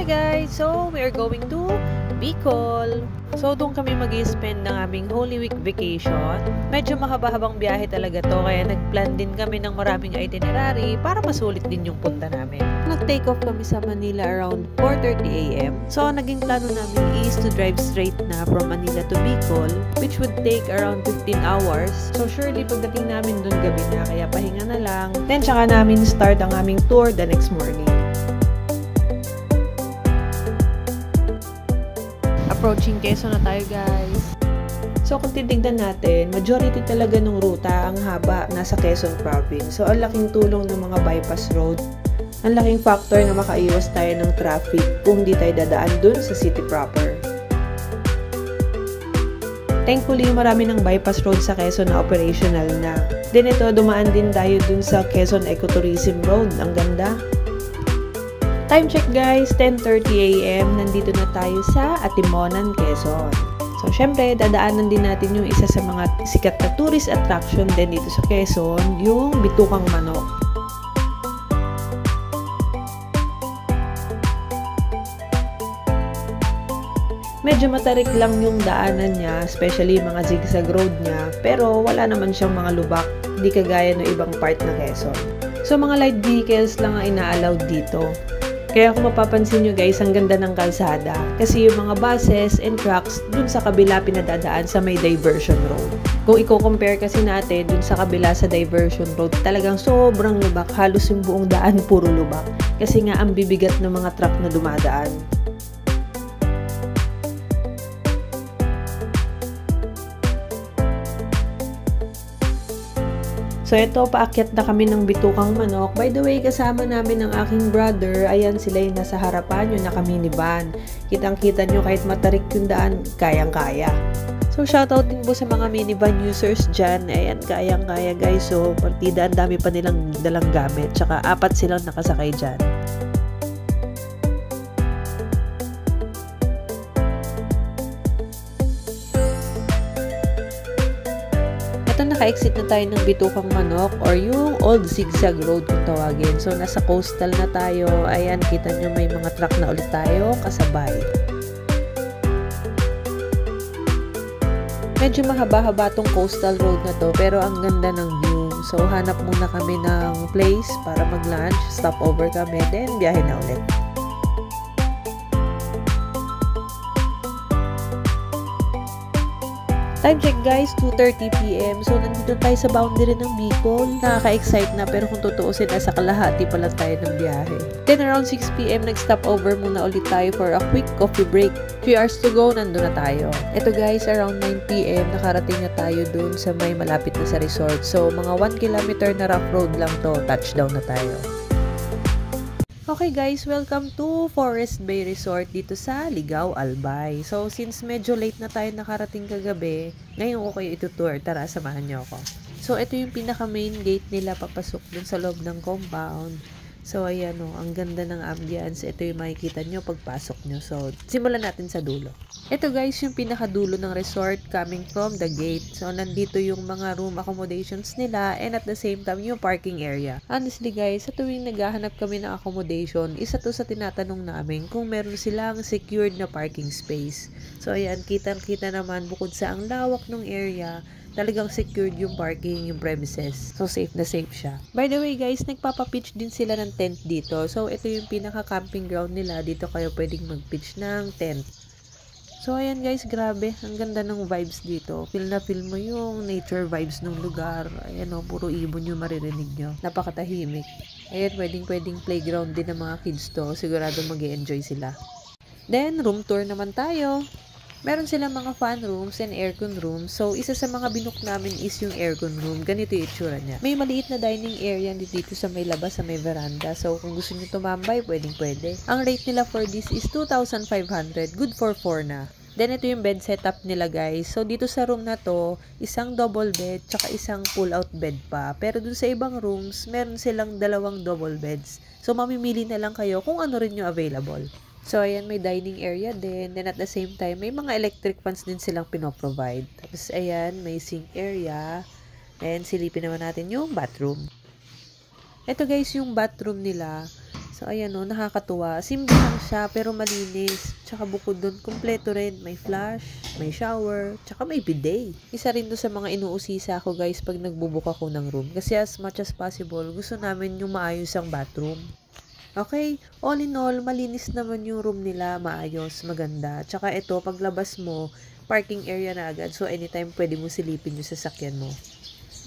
guys! So, we are going to Bicol. So, doon kami mag-spend ng aming Holy Week vacation. Medyo mahaba-habang biyahe talaga to, kaya nag-plan din kami ng maraming itinerary para masulit din yung punta namin. Nag-take off kami sa Manila around 4:30 AM. So, naging plano namin is to drive straight na from Manila to Bicol, which would take around 15 hours. So, surely pagdating namin doon gabi na, kaya pahinga na lang. Then, tsaka namin start ang aming tour the next morning. Approaching Quezon na tayo, guys. So, kung titignan natin, majority talaga ng ruta ang haba nasa Quezon Province. So, ang laking tulong ng mga bypass road. Ang laking factor na makaiwas tayo ng traffic kung di tayo dadaan dun sa city proper. Thankfully, marami ng bypass road sa Quezon na operational na. Then ito, dumaan din tayo dun sa Quezon Ecotourism Road. Ang ganda. Time check, guys, 10:30 AM. Nandito na tayo sa Atimonan, Quezon. So, syempre, dadaanan din natin yung isa sa mga sikat na tourist attraction din dito sa Quezon, yung Bitukang Manok. Medyo matarik lang yung daanan niya, especially mga zigzag road niya, pero wala naman siyang mga lubak, hindi kagaya ng ibang part na Quezon. So, mga light vehicles lang ang ina-allowed dito. Kaya kung mapapansin nyo, guys, ang ganda ng kalsada. Kasi yung mga buses and trucks dun sa kabila pinadadaan sa may diversion road. Kung i-compare kasi natin dun sa kabila sa diversion road, talagang sobrang lubak. Halos yung buong daan puro lubak. Kasi nga ang bibigat ng mga truck na dumadaan. So, ito, paakyat na kami ng Bitukang Manok. By the way, kasama namin ang aking brother. Ayan, sila yung nasa harapan, yung naka-minivan. Kitang-kita nyo, kahit matarik yung daan, kayang-kaya. So, shoutout din po sa mga minivan users dyan. Ayan, kayang-kaya, guys. So, partida, ang dami pa nilang dalang gamit. Tsaka, 4 silang nakasakay dyan. Ito, naka-exit na tayo ng Bitukang Manok or yung old zigzag road kung tawagin. So, nasa coastal na tayo. Ayan, kita nyo may mga truck na ulit tayo kasabay. Medyo mahaba-haba tong coastal road na to, pero ang ganda ng view. So, hanap muna kami ng place para mag-lunch. Stop over kami, then biyahe na ulit. Time check, guys, 2:30 PM. So, nandito tayo sa boundary ng Bicol. Nakaka-excite na, pero kung tutuusin, nasa kalahati pa lang tayo ng biyahe. Then, around 6 PM, nag-stop over muna ulit tayo for a quick coffee break. 3 hours to go, nandun na tayo. Ito, guys, around 9 PM, nakarating na tayo dun sa may malapit na sa resort. So, mga 1 kilometer na rough road lang to, touchdown na tayo. Okay, guys, welcome to Forest Bay Resort dito sa Ligao, Albay. So, since medyo late na tayo nakarating kagabi, ngayon ko kayo itutour. Tara, samahan niyo ako. So, ito yung pinaka-main gate nila papasok dun sa loob ng compound. So, ayan o, ang ganda ng ambience. Ito yung makikita nyo pagpasok nyo. So, simulan natin sa dulo. Ito, guys, yung pinakadulo ng resort coming from the gate. So, nandito yung mga room accommodations nila and at the same time, yung parking area. Honestly, guys, sa tuwing naghahanap kami ng accommodation, isa to sa tinatanong namin kung meron silang secured na parking space. So, ayan, kitang-kita naman bukod sa ang lawak ng area, talagang secured yung parking, yung premises. So, safe na safe siya. By the way, guys, nagpapapitch din sila ng tent dito. So, ito yung pinaka-camping ground nila. Dito kayo pwedeng mag-pitch ng tent. So, ayan, guys, grabe. Ang ganda ng vibes dito. Feel na feel mo yung nature vibes ng lugar. Ayan o, puro ibon yung maririnig nyo. Napakatahimik. Ayan, pwedeng playground din ng mga kids to. Sigurado mag-e-enjoy sila. Then, room tour naman tayo. Meron silang mga fan rooms and aircon rooms. So, isa sa mga binook namin is yung aircon room. Ganito yung itsura niya. May maliit na dining area dito sa may labas, sa may veranda. So, kung gusto nyo tumambay, pwede. Ang rate nila for this is 2,500. Good for 4 na. Then, ito yung bed setup nila, guys. So, dito sa room na to, isang double bed, tsaka isang pull-out bed pa. Pero dun sa ibang rooms, meron silang 2 double beds. So, mamimili na lang kayo kung ano rin yung available. So, ayan, may dining area din. Then, at the same time, may mga electric fans din silang pinoprovide. Tapos, ayan, may sink area. And, silipin naman natin yung bathroom. Ito, guys, yung bathroom nila. So, ayan o, nakakatuwa. Simple lang siya, pero malinis. Tsaka bukod dun, kumpleto rin. May flush, may shower, tsaka may bidet. Isa rin doon sa mga inuusisa ko guys pag nagbubook ako ng room. Kasi as much as possible, gusto namin yung maayos ang bathroom. Okay, all in all, malinis naman yung room nila, maayos, maganda. Tsaka ito, paglabas mo, parking area na agad. So, anytime pwede mo silipin yung sasakyan mo.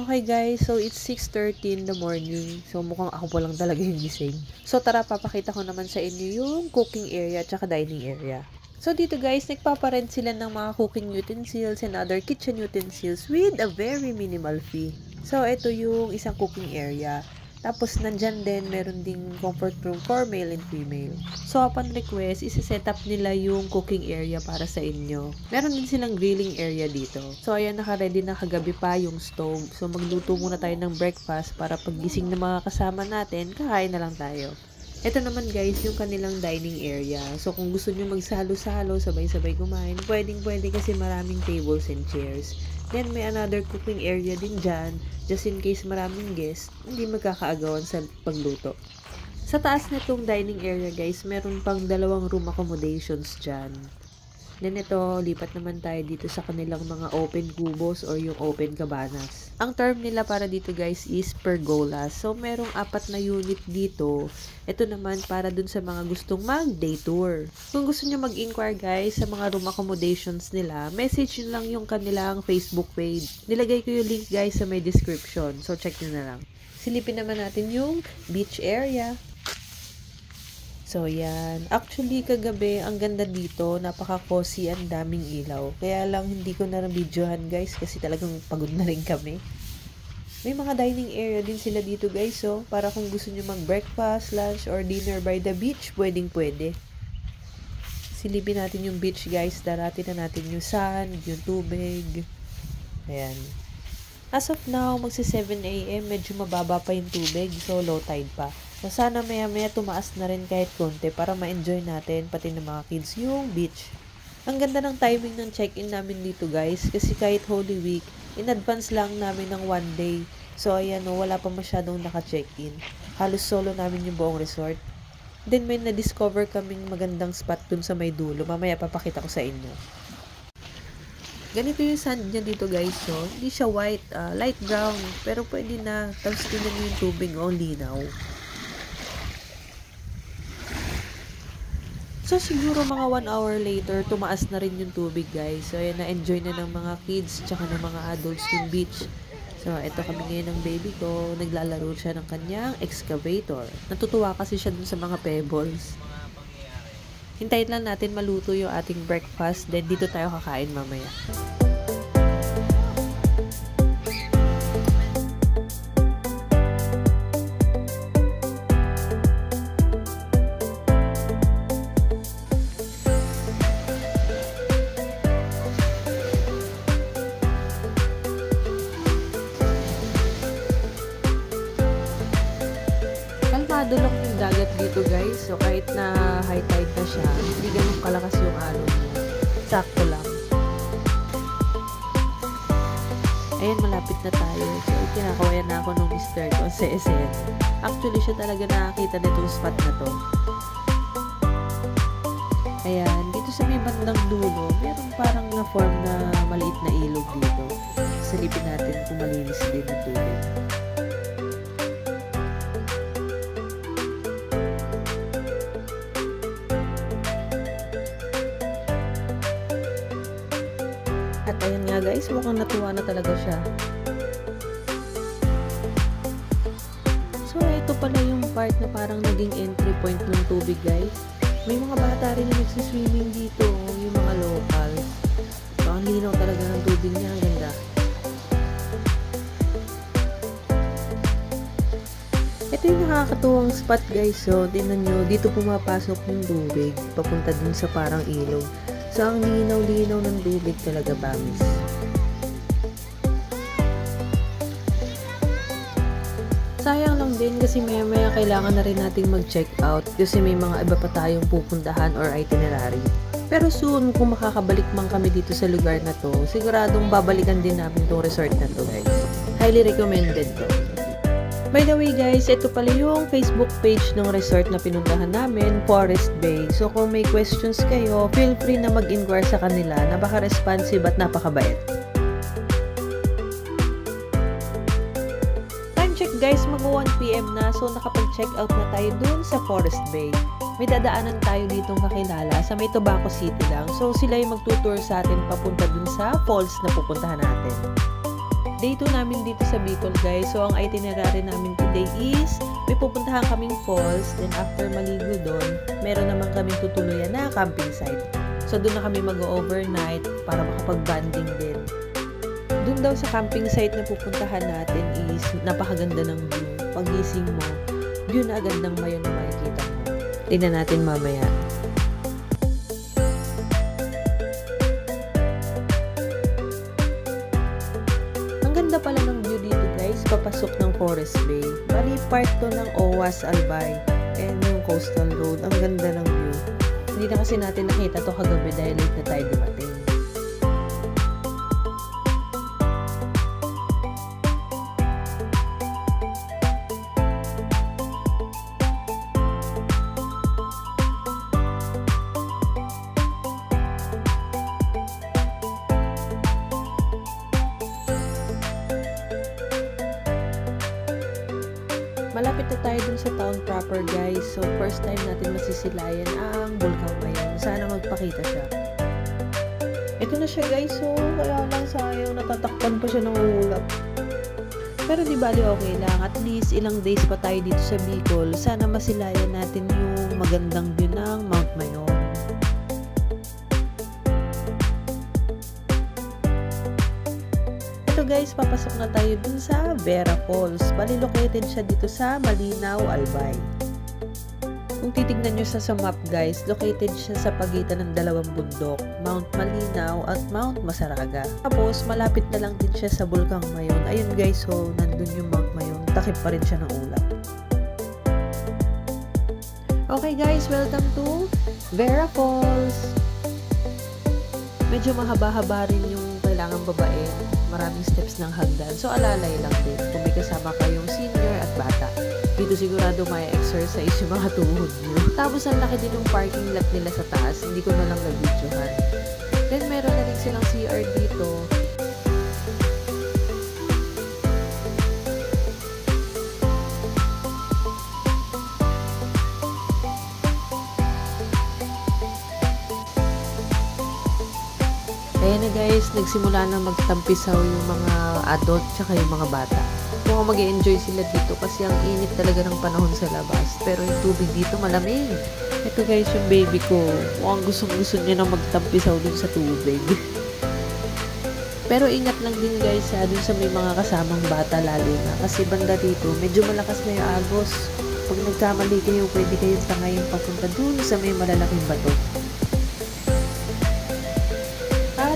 Okay guys, so it's 6:30 in the morning. So, mukhang ako pa lang talaga yung gising. So, tara, papakita ko naman sa inyo yung cooking area tsaka dining area. So, dito guys, nagpaparent sila ng mga cooking utensils and other kitchen utensils with a very minimal fee. So, ito yung isang cooking area. Tapos, nandyan din, meron ding comfort room for male and female. So, upon request, isa-set up nila yung cooking area para sa inyo. Meron din silang grilling area dito. So, ayan, naka-ready na kagabi pa yung stove. So, magluto muna tayo ng breakfast para paggising ng mga kasama natin, kakain na lang tayo. Ito naman guys, yung kanilang dining area. So, kung gusto nyo magsalo-salo, sabay-sabay kumain, pwedeng-pwede kasi maraming tables and chairs. Then, may another cooking area din dyan, just in case maraming guests, hindi magkakaagawan sa pagluto. Sa taas nitong dining area guys, meron pang 2 room accommodations dyan. Then ito, lipat naman tayo dito sa kanilang mga open cubos or yung open cabanas. Ang term nila para dito guys is pergolas. So, merong 4 na unit dito. Ito naman para dun sa mga gustong mag-day tour. Kung gusto nyo mag-inquire guys sa mga room accommodations nila, message nyo lang yung kanilang Facebook page. Nilagay ko yung link guys sa may description. So, check nyo na lang. Silipin naman natin yung beach area. So, yan. Actually, kagabi, ang ganda dito. Napaka-cozy, ang daming ilaw. Kaya lang, hindi ko na videohan, guys, kasi talagang pagod na rin kami. May mga dining area din sila dito, guys, so, para kung gusto nyo mag-breakfast, lunch, or dinner by the beach, pwedeng-pwede. Silipin natin yung beach, guys. Darating na natin yung sand, yung tubig. Ayan. As of now, magsi 7 AM, medyo mababa pa yung tubig, so low tide pa. So, sana maya-maya tumaas na rin kahit konti para ma-enjoy natin, pati ng mga kids, yung beach. Ang ganda ng timing ng check-in namin dito guys, kasi kahit Holy Week, in advance lang namin ng 1 day. So, ayan o, wala pa masyadong naka-check-in. Halos solo namin yung buong resort. Then, may na-discover kaming magandang spot dun sa may dulo. Mamaya papakita ko sa inyo. Ganito yung sand niya dito guys, so hindi siya white, light brown, pero pwede na. Tapos tingnan nyo yung tubig, linaw. So, siguro mga 1 hour later, tumaas na rin yung tubig, guys. So, ayan, na-enjoy na ng mga kids, tsaka ng mga adults yung beach. So, ito kami ngayon ng baby ko. Naglalaro siya ng kanyang excavator. Natutuwa kasi siya dun sa mga pebbles. Hintayin lang natin maluto yung ating breakfast, then dito tayo kakain mamaya. Kalmado lang yung dagat dito guys, so kahit na high tide na siya, hindi ganun kalakas yung alon niya. Sakto lang. Ayan, malapit na tayo. So, kinakawayan na ako ng mister ko sa SM. Actually, siya talaga nakakita nitong spot na to. Ayan, dito sa may bandang dulo, meron parang na-form na maliit na ilog dito. Silipin natin kung malinis din ang tubig. At ayan nga guys, mukhang natuwa na talaga siya. So, ito pala yung part na parang naging entry point ng tubig guys. May mga bata rin na nagsiswimming dito, yung mga locals. So, ang linaw talaga ng tubig niya, ang ganda. Ito yung nakakatuwang spot guys. So, tingnan nyo, dito pumapasok yung tubig, papunta dun sa parang ilog. So, ang linaw-linaw ng tubig talaga, bamis. Sayang lang din kasi maya-maya kailangan na rin nating mag-check out kasi may mga iba pa tayong pupuntahan or itinerary. Pero soon, kung makakabalik man kami dito sa lugar na to, siguradong babalikan din namin tong resort na to guys. Highly recommended to. By the way guys, ito pala yung Facebook page ng resort na pinuntahan namin, Forest Bay. So kung may questions kayo, feel free na mag-inquire sa kanila. Napaka-responsive at napakabait. Time check guys, mag-1 PM na. So nakapag-check out na tayo dun sa Forest Bay. May dadaanan tayo ditong kakilala sa may Tobacco City lang. So sila yung magtutour sa atin papunta dun sa falls na pupuntahan natin. Day 2 namin dito sa Bicol guys. So ang itinerary namin today is may pupuntahan kaming falls. Then after maligo doon, meron naman kaming tutuluyan na camping site. So doon na kami mag-overnight para makapag-banding din. Doon daw sa camping site na pupuntahan natin is napakaganda ng view. Pagising mo, view na agad ng Mayon na makikita mo. Tingnan natin mamaya. Ganda pala ng view dito guys, papasok ng Forest Bay. Bali part to ng OWAS Albay and yung coastal road. Ang ganda ng view. Hindi na kasi natin nakita to kagabi dahil late na tayo dumating. Malapit na tayo dun sa town proper guys. So first time natin masisilayan ang Bulkang Mayon. Sana magpakita siya. Ito na siya guys. So kaya lang sayang natatakpan pa siya ng ulap. Pero di bali okay lang. At least ilang days pa tayo dito sa Bicol. Sana masilayan natin yung magandang view ng Mount Mayon. So guys, papasok na tayo dun sa Vera Falls. Bali located siya dito sa Malinaw, Albay. Kung titignan nyo sa map guys, located siya sa pagitan ng dalawang bundok, Mount Malinaw at Mount Masaraga. Tapos malapit na lang din siya sa Bulkang Mayon. Ayun guys, so nandun yung Mount Mayon. Takip pa rin siya ng ulap. Okay guys, welcome to Vera Falls. Medyo mahaba-haba rin yung kailangan babae. Maraming steps ng hagdan. So, alalay lang din kung may kasama kayong senior at bata. Dito sigurado may exercise yung mga tuhod nyo. Tapos, ang laki din yung parking lot nila sa taas. Hindi ko na lang nag-videohan. Then, meron na rin silang CR dito. Ayan na guys, nagsimula na magtampisaw yung mga adult tsaka yung mga bata. Mukhang mag-e-enjoy sila dito kasi ang init talaga ng panahon sa labas. Pero yung tubig dito malamig. Ito guys, yung baby ko. Mukhang gustong-gusto niya na magtampisaw dun sa tubig. Pero ingat lang din guys dun sa may mga kasamang bata lalo na. Kasi banda dito, medyo malakas na yung agos. Pag nagkamali kayo, pwede kayong tangayin papunta dun sa may malalaking bato.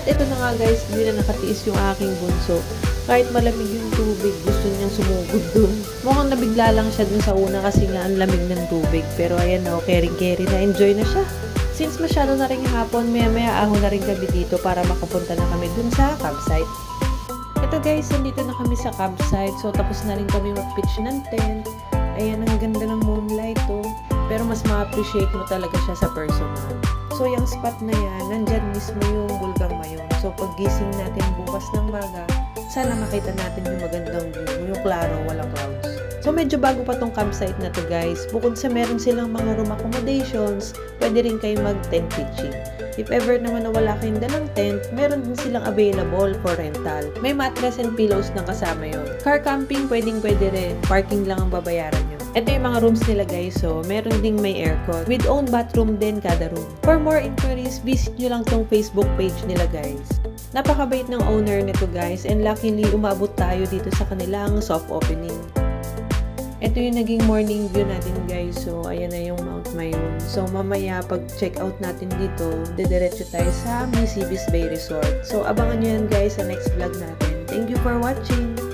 Ito na nga guys, hindi na nakatiis yung aking bunso. Kahit malamig yung tubig, gusto niyang sumugod dun. Mukhang nabigla lang siya dun sa una kasi nga ang lamig ng tubig. Pero ayan na, caring-carry na, enjoy na siya. Since masyado na rin hapon, maya-maya ahon na rin gabi dito para makapunta na kami dun sa campsite. Ito guys, nandito na kami sa campsite. So tapos na rin kami mag-pitch ng tent. Ayan, ang ganda ng moonlight to. Pero mas ma-appreciate mo talaga siya sa personal. So, yung spot na yan, nandyan mismo yung Bulkang Mayon. So, paggising natin bukas ng maga, sana makita natin yung magandang view, yung klaro, walang clouds. So, medyo bago pa tong campsite na to guys. Bukod sa meron silang mga room accommodations, pwede rin kayo mag-tent pitching. If ever naman na wala kayong dalang tent, meron din silang available for rental. May mattress and pillows na kasama yun. Car camping, pwede rin. Parking lang ang babayaran nyo. Ito yung mga rooms nila guys, so meron ding may aircon. With own bathroom din kada room. For more inquiries, visit nyo lang tong Facebook page nila guys. Napakabait ng owner nito guys, and luckily umabot tayo dito sa kanilang soft opening. Ito yung naging morning view natin guys, so ayan na yung Mount Mayon. So mamaya pag check out natin dito, didiretso tayo sa Misibis Bay Resort. So abangan nyo yan guys sa next vlog natin. Thank you for watching!